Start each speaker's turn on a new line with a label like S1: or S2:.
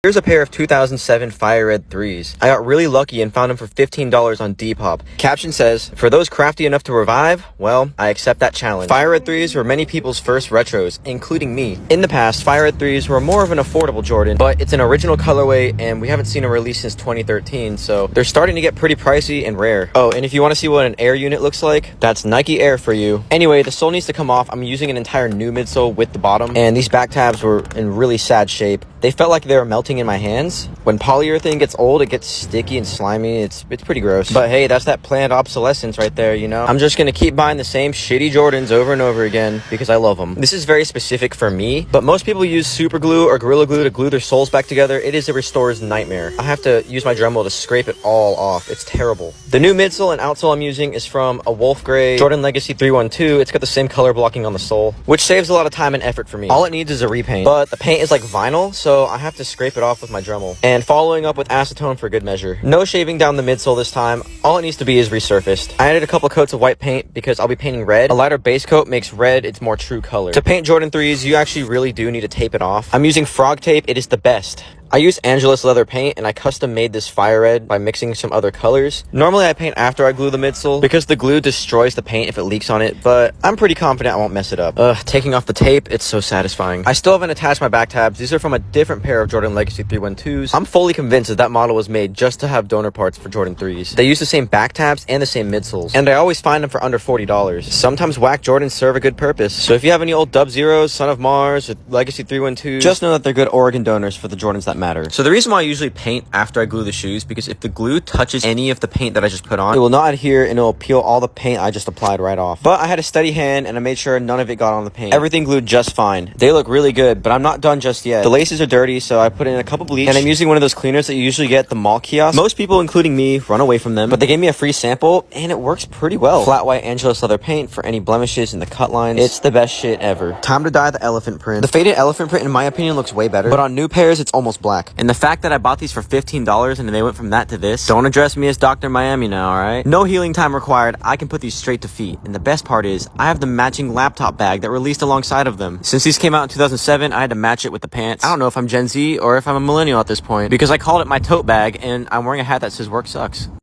S1: Here's a pair of 2007 Fire Red 3s. I got really lucky and found them for $15 on Depop. Caption says, for those crafty enough to revive, well, I accept that challenge. Fire Red 3s were many people's first retros, including me. In the past, Fire Red 3s were more of an affordable Jordan, but it's an original colorway and we haven't seen a release since 2013, so they're starting to get pretty pricey and rare. Oh, and if you want to see what an Air unit looks like, that's Nike Air for you. Anyway, the sole needs to come off. I'm using an entire new midsole with the bottom, and these back tabs were in really sad shape. They felt like they were melting in my hands. When polyurethane gets old, it gets sticky and slimy. It's pretty gross. But hey, that's that planned obsolescence right there, you know? I'm just gonna keep buying the same shitty Jordans over and over again because I love them. This is very specific for me, but most people use super glue or Gorilla Glue to glue their soles back together. It is a restorer's nightmare. I have to use my Dremel to scrape it all off. It's terrible. The new midsole and outsole I'm using is from a Wolf Gray Jordan Legacy 312. It's got the same color blocking on the sole, which saves a lot of time and effort for me. All it needs is a repaint, but the paint is like vinyl, so I have to scrape it off with my Dremel. And following up with acetone for good measure. No shaving down the midsole this time. All it needs to be is resurfaced. I added a couple coats of white paint because I'll be painting red. A lighter base coat makes red its more true color. To paint Jordan 3s, you actually really do need to tape it off. I'm using frog tape. It is the best. I use Angelus leather paint and I custom made this fire red by mixing some other colors. Normally I paint after I glue the midsole because the glue destroys the paint if it leaks on it, but I'm pretty confident I won't mess it up. Taking off the tape, it's so satisfying. I still haven't attached my back tabs. These are from a different pair of Jordan Legacy 312s. I'm fully convinced that model was made just to have donor parts for Jordan 3s. They use the same back tabs and the same midsoles, and I always find them for under $40. Sometimes whack Jordans serve a good purpose. So if you have any old Dub Zeros, Son of Mars, or Legacy 312s, just know that they're good Oregon donors for the Jordans that matter. So the reason why I usually paint after I glue the shoes, because if the glue touches any of the paint that I just put on, it will not adhere and it will peel all the paint I just applied right off. But I had a steady hand and I made sure none of it got on the paint. Everything glued just fine. They look really good, but I'm not done just yet. The laces are dirty, so I put in a couple bleach, and I'm using one of those cleaners that you usually get at the mall kiosk. Most people, including me, run away from them, but they gave me a free sample and it works pretty well. Flat white Angelus leather paint for any blemishes in the cut lines. It's the best shit ever. Time to dye the elephant print. The faded elephant print, in my opinion, looks way better, but on new pairs, it's almost black. And the fact that I bought these for $15 and they went from that to this, don't address me as Dr. Miami now, alright? No healing time required. I can put these straight to feet. And the best part is, I have the matching laptop bag that released alongside of them. Since these came out in 2007, I had to match it with the pants. I don't know if I'm Gen Z or if I'm a millennial at this point, because I called it my tote bag and I'm wearing a hat that says work sucks.